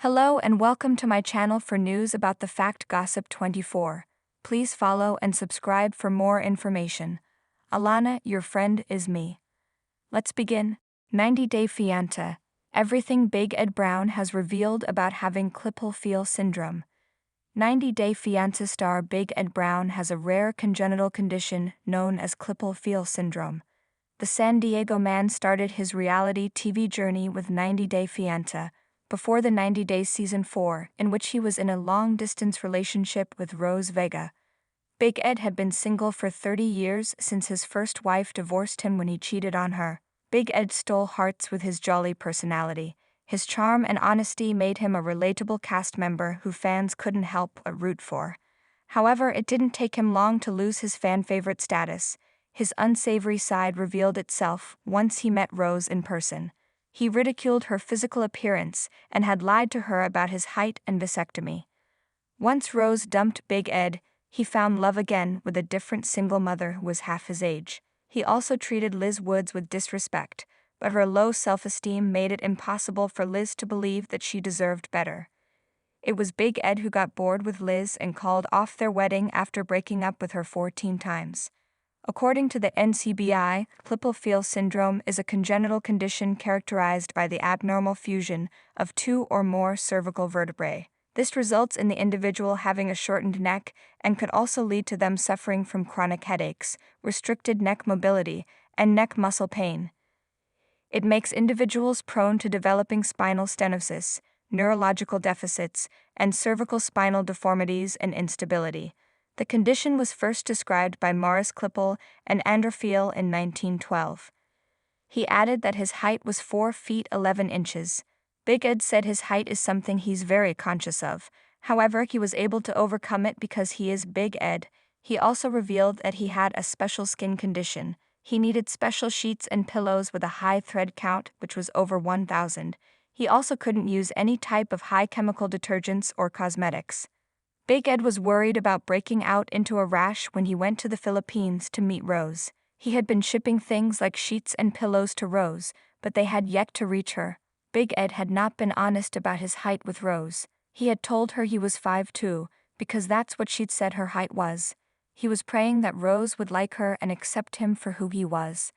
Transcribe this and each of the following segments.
Hello and welcome to my channel for news about the Fact Gossip 24. Please follow and subscribe for more information. Alana, your friend, is me. Let's begin. 90-Day Fiancé. Everything Big Ed Brown has revealed about having Klippel-Feil syndrome. 90-Day Fiancé star Big Ed Brown has a rare congenital condition known as Klippel-Feil syndrome. The San Diego man started his reality TV journey with 90-Day Fiancé before the 90 Days Season 4, in which he was in a long-distance relationship with Rose Vega. Big Ed had been single for 30 years since his first wife divorced him when he cheated on her. Big Ed stole hearts with his jolly personality. His charm and honesty made him a relatable cast member who fans couldn't help but root for. However, it didn't take him long to lose his fan favorite status. His unsavory side revealed itself once he met Rose in person. He ridiculed her physical appearance and had lied to her about his height and vasectomy. Once Rose dumped Big Ed, he found love again with a different single mother who was half his age. He also treated Liz Woods with disrespect, but her low self-esteem made it impossible for Liz to believe that she deserved better. It was Big Ed who got bored with Liz and called off their wedding after breaking up with her 14 times. According to the NCBI, Klippel-Feil syndrome is a congenital condition characterized by the abnormal fusion of two or more cervical vertebrae. This results in the individual having a shortened neck and could also lead to them suffering from chronic headaches, restricted neck mobility, and neck muscle pain. It makes individuals prone to developing spinal stenosis, neurological deficits, and cervical spinal deformities and instability. The condition was first described by Maurice Klippel and Andrew Feil in 1912. He added that his height was 4 feet 11 inches. Big Ed said his height is something he's very conscious of. However, he was able to overcome it because he is Big Ed. He also revealed that he had a special skin condition. He needed special sheets and pillows with a high thread count, which was over 1,000. He also couldn't use any type of high chemical detergents or cosmetics. Big Ed was worried about breaking out into a rash when he went to the Philippines to meet Rose. He had been shipping things like sheets and pillows to Rose, but they had yet to reach her. Big Ed had not been honest about his height with Rose. He had told her he was 5'2", because that's what she'd said her height was. He was praying that Rose would like her and accept him for who he was.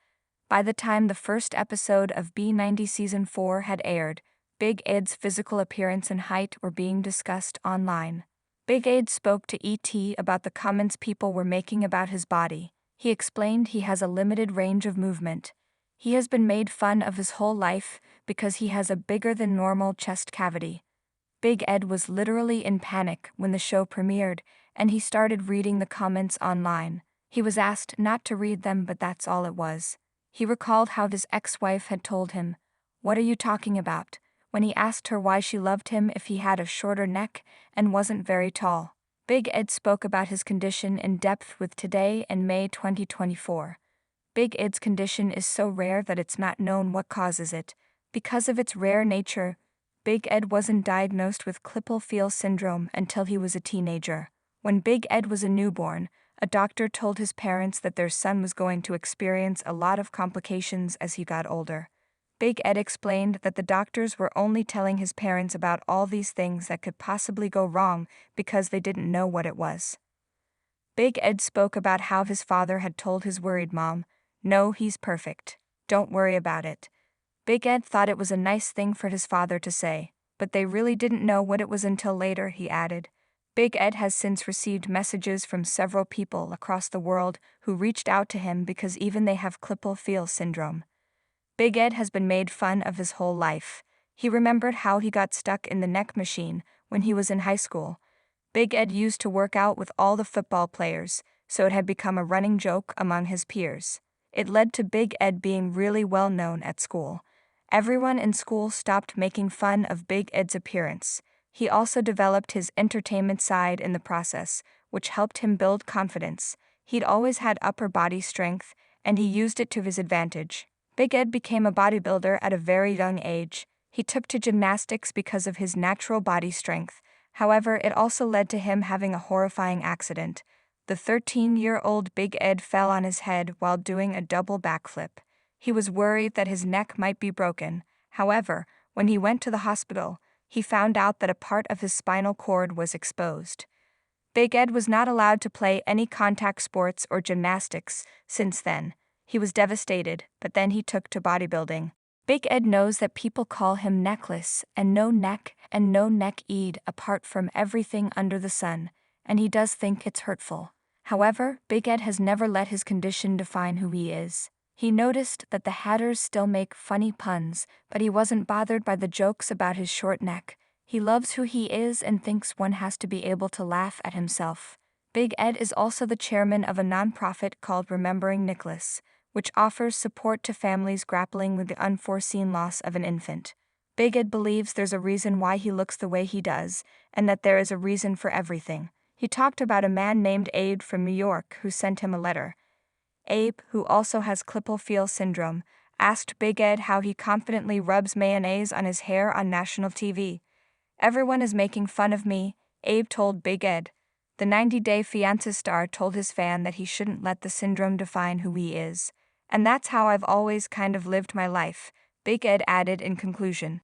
By the time the first episode of B90 Season 4 had aired, Big Ed's physical appearance and height were being discussed online. Big Ed spoke to ET about the comments people were making about his body. He explained he has a limited range of movement. He has been made fun of his whole life because he has a bigger than normal chest cavity. Big Ed was literally in panic when the show premiered, and he started reading the comments online. He was asked not to read them, but that's all it was. He recalled how his ex-wife had told him, "What are you talking about?" when he asked her why she loved him if he had a shorter neck and wasn't very tall. Big Ed spoke about his condition in depth with Today in May 2024. Big Ed's condition is so rare that it's not known what causes it. Because of its rare nature, Big Ed wasn't diagnosed with Klippel-Feil syndrome until he was a teenager. When Big Ed was a newborn, a doctor told his parents that their son was going to experience a lot of complications as he got older. Big Ed explained that the doctors were only telling his parents about all these things that could possibly go wrong because they didn't know what it was. Big Ed spoke about how his father had told his worried mom, "No, he's perfect. Don't worry about it." Big Ed thought it was a nice thing for his father to say, but they really didn't know what it was until later, he added. Big Ed has since received messages from several people across the world who reached out to him because even they have Klippel-Feil syndrome. Big Ed has been made fun of his whole life. He remembered how he got stuck in the neck machine when he was in high school. Big Ed used to work out with all the football players, so it had become a running joke among his peers. It led to Big Ed being really well known at school. Everyone in school stopped making fun of Big Ed's appearance. He also developed his entertainment side in the process, which helped him build confidence. He'd always had upper body strength, and he used it to his advantage. Big Ed became a bodybuilder at a very young age. He took to gymnastics because of his natural body strength. However, it also led to him having a horrifying accident. The 13-year-old Big Ed fell on his head while doing a double backflip. He was worried that his neck might be broken. However, when he went to the hospital, he found out that a part of his spinal cord was exposed. Big Ed was not allowed to play any contact sports or gymnastics since then. He was devastated, but then he took to bodybuilding. Big Ed knows that people call him Necklace and no neck Eid apart from everything under the sun, and he does think it's hurtful. However, Big Ed has never let his condition define who he is. He noticed that the Hatters still make funny puns, but he wasn't bothered by the jokes about his short neck. He loves who he is and thinks one has to be able to laugh at himself. Big Ed is also the chairman of a nonprofit called Remembering Nicholas, which offers support to families grappling with the unforeseen loss of an infant. Big Ed believes there's a reason why he looks the way he does, and that there is a reason for everything. He talked about a man named Abe from New York who sent him a letter. Abe, who also has Klippel-Feil syndrome, asked Big Ed how he confidently rubs mayonnaise on his hair on national TV. "Everyone is making fun of me," Abe told Big Ed. The 90-Day Fiancé star told his fan that he shouldn't let the syndrome define who he is. "And that's how I've always kind of lived my life," Big Ed added in conclusion.